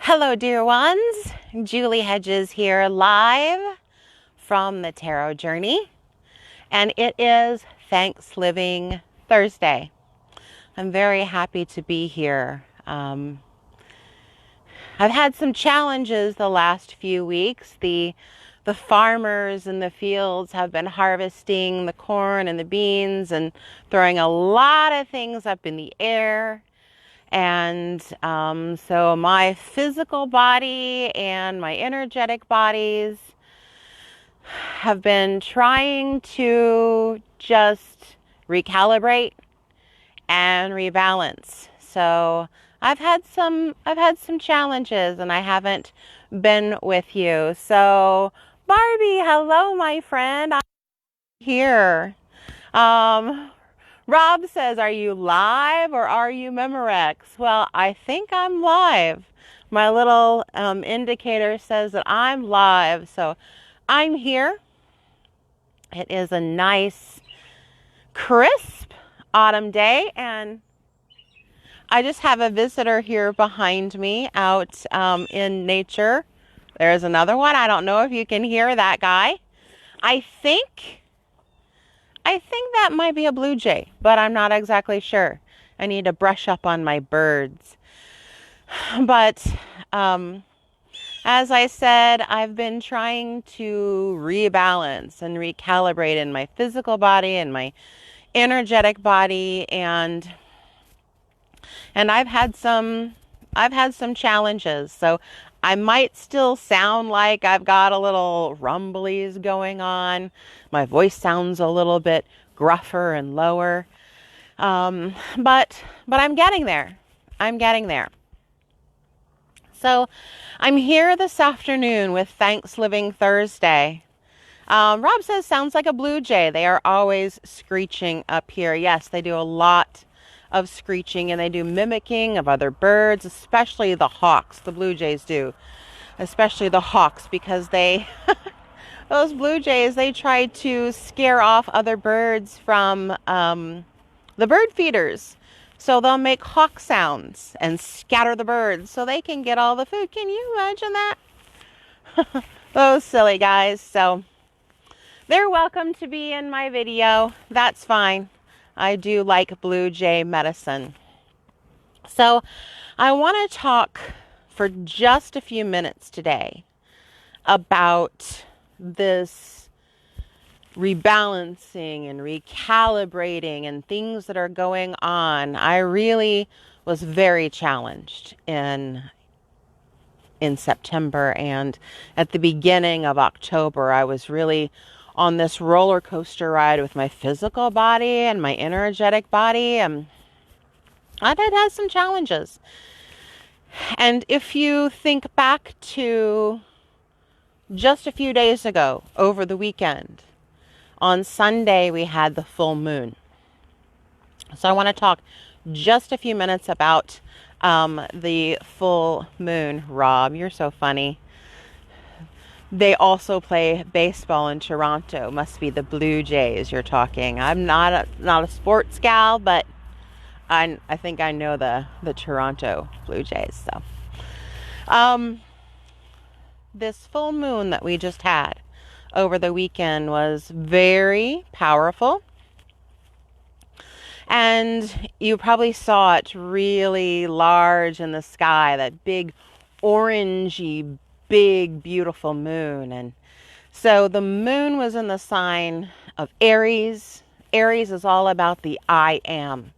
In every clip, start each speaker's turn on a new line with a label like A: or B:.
A: Hello, dear ones. Julie Hedges here, live from the Tarot Journey, and it is Thanksgiving Thursday. I'm very happy to be here. I've had some challenges the last few weeks. The farmers in the fields have been harvesting the corn and the beans and throwing a lot of things up in the air. And so my physical body and my energetic bodies have been trying to just recalibrate and rebalance. So I've had some challenges, and I haven't been with you. So Barbie, hello, my friend. I'm here. Rob says, are you live or are you Memorex? Well, I think I'm live. My little indicator says that I'm live. So I'm here. It is a nice, crisp autumn day. And I just have a visitor here behind me out in nature. There's another one. I don't know if you can hear that guy. I think that might be a blue jay, but I'm not exactly sure. I need to brush up on my birds. But as I said, I've been trying to rebalance and recalibrate in my physical body and my energetic body, and I've had some challenges. So I might still sound like I've got a little rumblies going on. My voice sounds a little bit gruffer and lower. But I'm getting there. I'm getting there. So I'm here this afternoon with Thanksgiving Thursday. Rob says, sounds like a blue jay. They are always screeching up here. Yes, they do a lot of screeching, and they do mimicking of other birds, especially the hawks. The blue jays do, especially the hawks, because they, those blue jays, they try to scare off other birds from the bird feeders. So they'll make hawk sounds and scatter the birds so they can get all the food. Can you imagine that? Those silly guys. So they're welcome to be in my video. That's fine. I do like blue jay medicine. So I want to talk for just a few minutes today about this rebalancing and recalibrating and things that are going on. I really was very challenged in September, and at the beginning of October, I was really on this roller coaster ride with my physical body and my energetic body, and I did have some challenges. And if you think back to just a few days ago, over the weekend, on Sunday, we had the full moon. So I want to talk just a few minutes about the full moon. Rob, you're so funny. They also play baseball in Toronto. Must be the Blue Jays you're talking. I'm not a sports gal, but I think I know the Toronto Blue Jays. So, this full moon that we just had over the weekend was very powerful. And you probably saw it really large in the sky, that big orangey, big, beautiful moon. And so the moon was in the sign of Aries. Aries is all about the I am.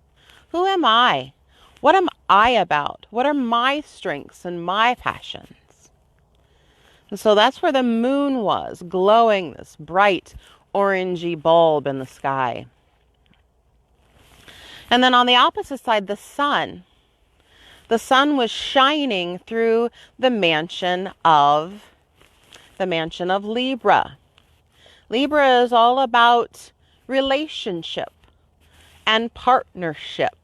A: Who am I? What am I about? What are my strengths and my passions? And so that's where the moon was, glowing, this bright orangey bulb in the sky. And then on the opposite side, the sun. The sun was shining through the mansion of Libra. Libra is all about relationship and partnership.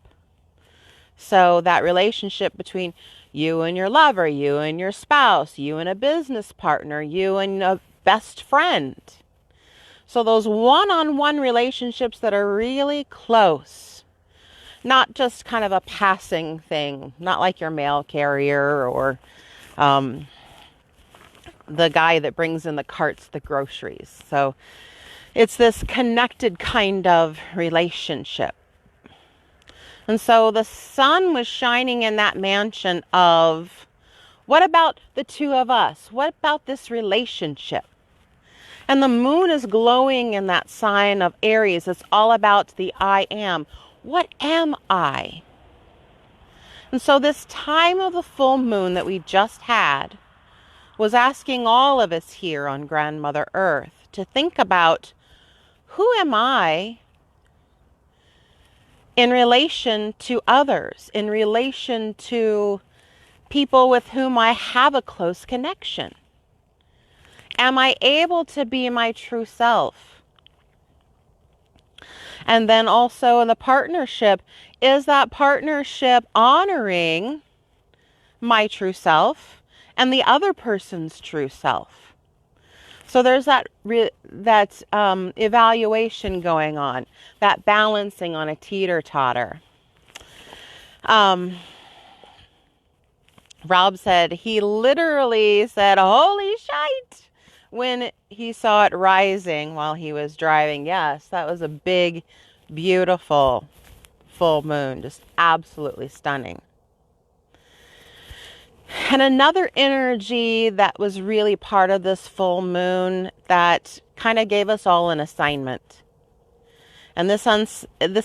A: So that relationship between you and your lover, you and your spouse, you and a business partner, you and a best friend. So those one-on-one relationships that are really close. Not just kind of a passing thing, not like your mail carrier or the guy that brings in the carts, the groceries. So it's this connected kind of relationship. And so the sun was shining in that mansion of, what about the two of us? What about this relationship? And the moon is glowing in that sign of Aries. It's all about the I am. What am I? And so this time of the full moon that we just had was asking all of us here on Grandmother Earth to think about, who am I in relation to others, in relation to people with whom I have a close connection? Am I able to be my true self? And then also in the partnership, is that partnership honoring my true self and the other person's true self? So there's that evaluation going on, that balancing on a teeter-totter. Rob said he literally said, "Holy shite," when he saw it rising while he was driving. Yes, that was a big, beautiful full moon, just absolutely stunning. And another energy that was really part of this full moon that kind of gave us all an assignment. And this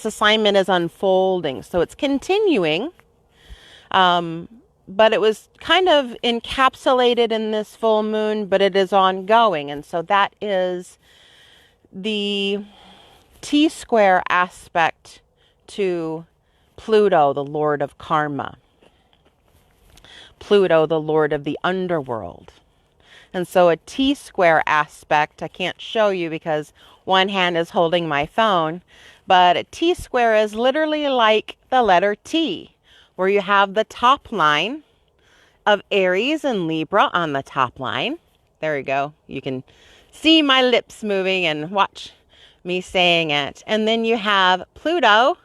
A: assignment is unfolding, so it's continuing. But it was kind of encapsulated in this full moon, but it is ongoing. And so that is the T-square aspect to Pluto, the Lord of Karma. Pluto, the Lord of the underworld. And so a T-square aspect, I can't show you because one hand is holding my phone, but a T-square is literally like the letter T, where you have the top line of Aries and Libra on the top line. There you go. You can see my lips moving and watch me saying it. And then you have Pluto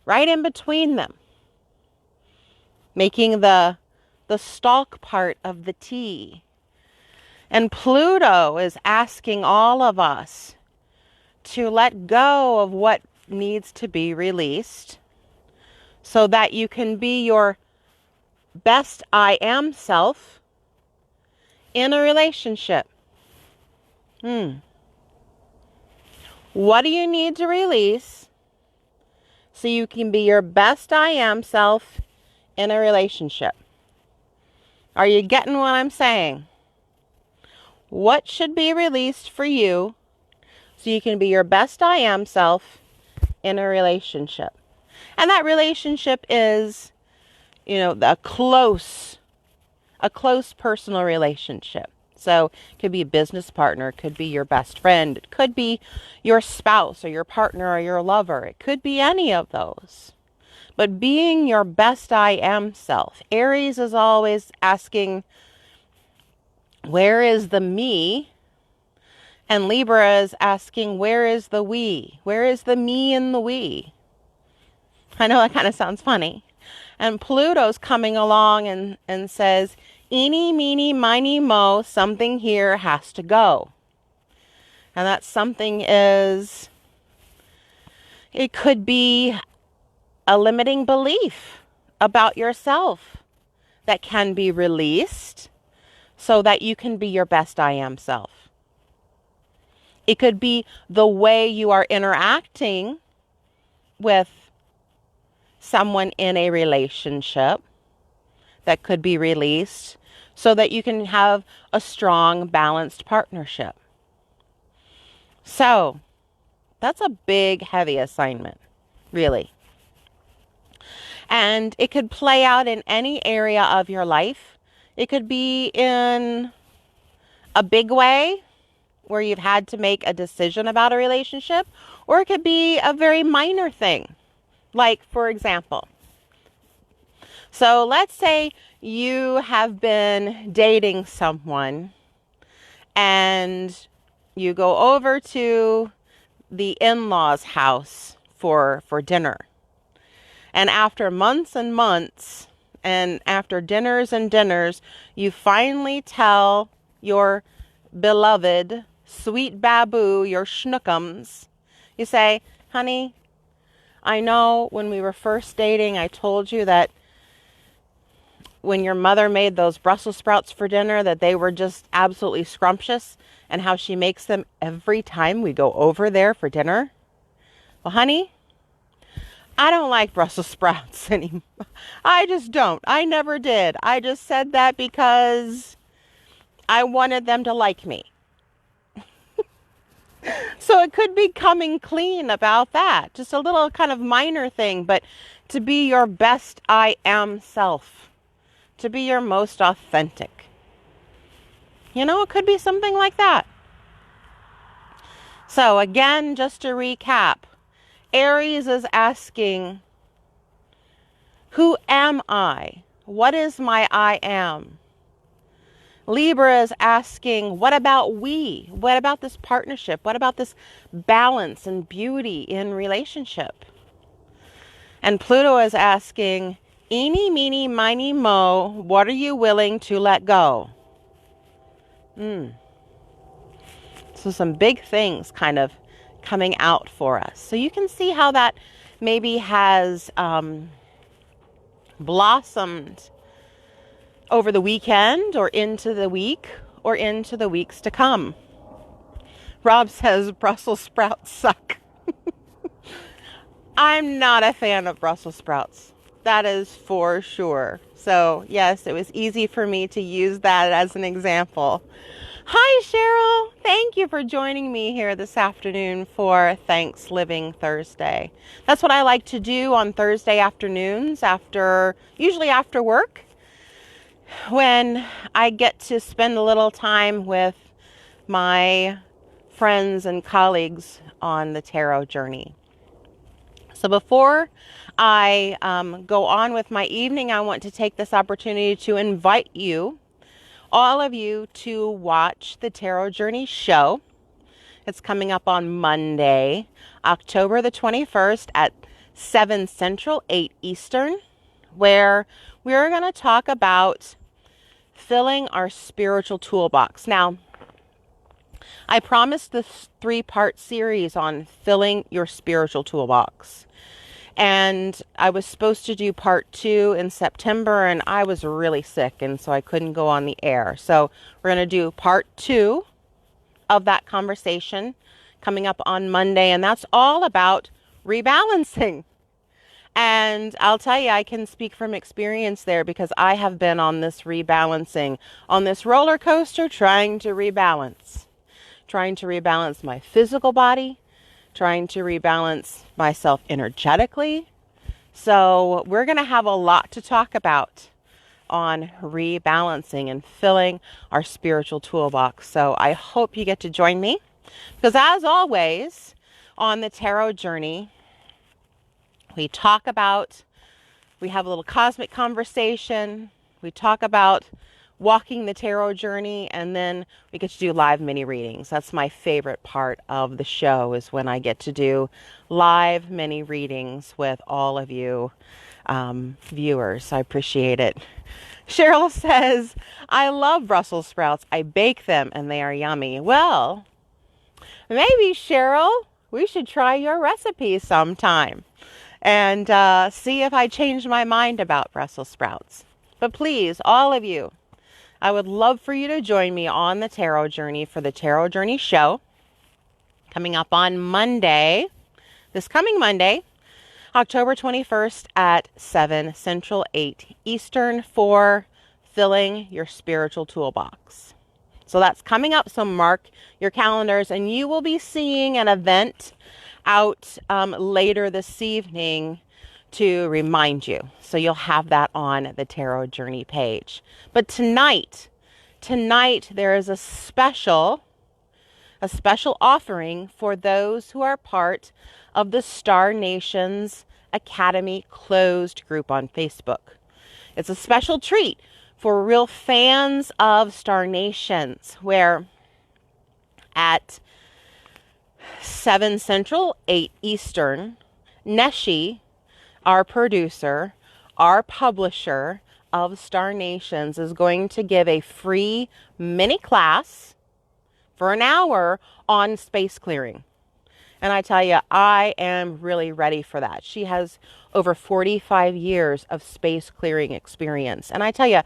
A: right in between them, making the stalk part of the T. And Pluto is asking all of us to let go of what needs to be released so that you can be your best I am self in a relationship. What do you need to release so you can be your best I am self in a relationship? Are you getting what I'm saying? What should be released for you so you can be your best I am self in a relationship? And that relationship is, a close personal relationship. So it could be a business partner, it could be your best friend, it could be your spouse or your partner or your lover. It could be any of those. But being your best I am self. Aries is always asking, where is the me? And Libra is asking, where is the we? Where is the me and the we? I know that kind of sounds funny. And Pluto's coming along and says, eeny, meeny, miny, mo, something here has to go. And that something is, it could be a limiting belief about yourself that can be released so that you can be your best I am self. It could be the way you are interacting with someone in a relationship that could be released so that you can have a strong, balanced partnership. So that's a big, heavy assignment, really. And it could play out in any area of your life. It could be in a big way where you've had to make a decision about a relationship, or it could be a very minor thing. Like, for example, so let's say you have been dating someone and you go over to the in-laws' house for dinner. And after months and months and after dinners and dinners, you finally tell your beloved sweet Babu, your schnookums, you say, honey, I know when we were first dating, I told you that when your mother made those Brussels sprouts for dinner, that they were just absolutely scrumptious, and how she makes them every time we go over there for dinner. Well, honey, I don't like Brussels sprouts anymore. I just don't. I never did. I just said that because I wanted them to like me. So it could be coming clean about that. Just a little kind of minor thing, but to be your best I am self. To be your most authentic. You know, it could be something like that. So again, just to recap, Aries is asking, who am I? What is my I am? Libra is asking, what about we? What about this partnership? What about this balance and beauty in relationship? And Pluto is asking, eeny, meeny, miny, mo, what are you willing to let go? So some big things kind of coming out for us. So you can see how that maybe has blossomed over the weekend or into the week or into the weeks to come. Rob says Brussels sprouts suck. I'm not a fan of Brussels sprouts. That is for sure. So yes, it was easy for me to use that as an example. Hi, Cheryl. Thank you for joining me here this afternoon for Thanksgiving Thursday. That's what I like to do on Thursday afternoons usually after work, when I get to spend a little time with my friends and colleagues on the tarot journey. So before I go on with my evening, I want to take this opportunity to invite you, all of you, to watch the Tarot Journey show. It's coming up on Monday, October the 21st at 7 Central, 8 Eastern, where we're going to talk about filling our spiritual toolbox. Now, I promised this 3-part series on filling your spiritual toolbox. And I was supposed to do part 2 in September, and I was really sick, and so I couldn't go on the air. So we're going to do part 2 of that conversation coming up on Monday, and that's all about rebalancing. And I'll tell you, I can speak from experience there, because I have been on this rebalancing, on this roller coaster, trying to rebalance my physical body, trying to rebalance myself energetically. So we're going to have a lot to talk about on rebalancing and filling our spiritual toolbox. So I hope you get to join me, because as always on the tarot journey, we have a little cosmic conversation. We talk about walking the tarot journey, and then we get to do live mini readings. That's my favorite part of the show, is when I get to do live mini readings with all of you viewers. I appreciate it. Cheryl says, I love Brussels sprouts. I bake them and they are yummy. Well, maybe, Cheryl, we should try your recipe sometime and see if I change my mind about Brussels sprouts. But please, all of you, I would love for you to join me on the Tarot Journey for the Tarot Journey show coming up on Monday, this coming Monday, October 21st at 7 Central, 8 Eastern, for filling your spiritual toolbox. So that's coming up. So mark your calendars, and you will be seeing an event out later this evening to remind you. So you'll have that on the Tarot Journey page. But tonight there is a special offering for those who are part of the Star Nations Academy closed group on Facebook. It's a special treat for real fans of Star Nations, where at 7 Central, 8 Eastern, Neshi, our producer, our publisher, of Star Nations is going to give a free mini class for an hour on space clearing. And I tell you, I am really ready for that. She has over 45 years of space clearing experience. And I tell you,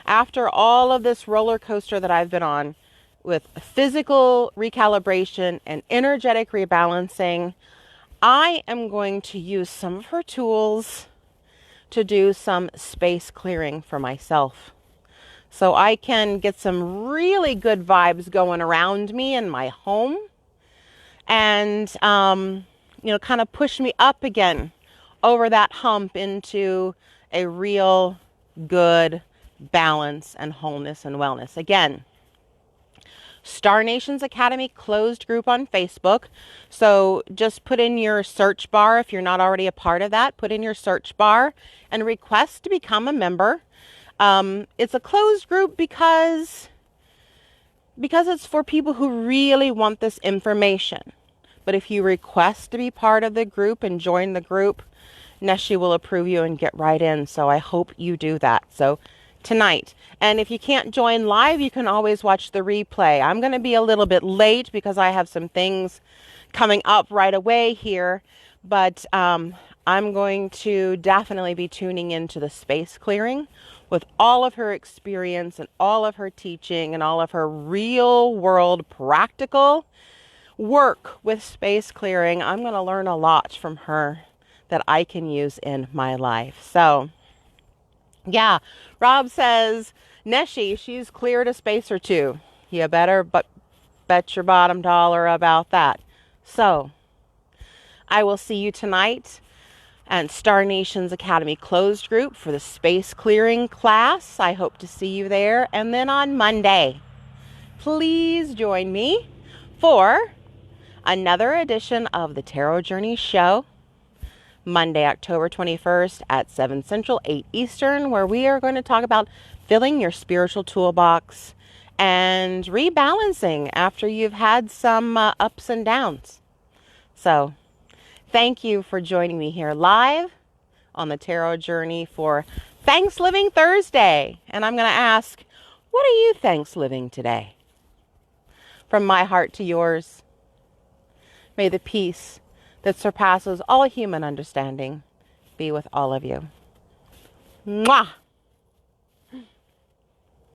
A: after all of this roller coaster that I've been on with physical recalibration and energetic rebalancing, I am going to use some of her tools to do some space clearing for myself, so I can get some really good vibes going around me in my home, and kind of push me up again over that hump into a real good balance and wholeness and wellness. Again, Star Nations Academy closed group on Facebook. So just put in your search bar, if you're not already a part of that, put in your search bar and request to become a member. It's a closed group because it's for people who really want this information. But if you request to be part of the group and join the group, Neshi will approve you and get right in. So I hope you do that. So tonight. And if you can't join live, you can always watch the replay. I'm going to be a little bit late because I have some things coming up right away here, but I'm going to definitely be tuning into the space clearing with all of her experience and all of her teaching and all of her real world practical work with space clearing. I'm going to learn a lot from her that I can use in my life. So yeah, Rob says, Neshi, she's cleared a space or two. You better bet your bottom dollar about that. So I will see you tonight and Star Nations Academy closed group for the space clearing class. I hope to see you there. And then on Monday, please join me for another edition of the Tarot Journey Show. Monday, October 21st at 7 Central, 8 Eastern, where we are going to talk about filling your spiritual toolbox and rebalancing after you've had some ups and downs. So thank you for joining me here live on the Tarot Journey for Thanksgiving Thursday. And I'm going to ask, what are you Thanksgiving today? From my heart to yours, may the peace that surpasses all human understanding be with all of you. Mwah!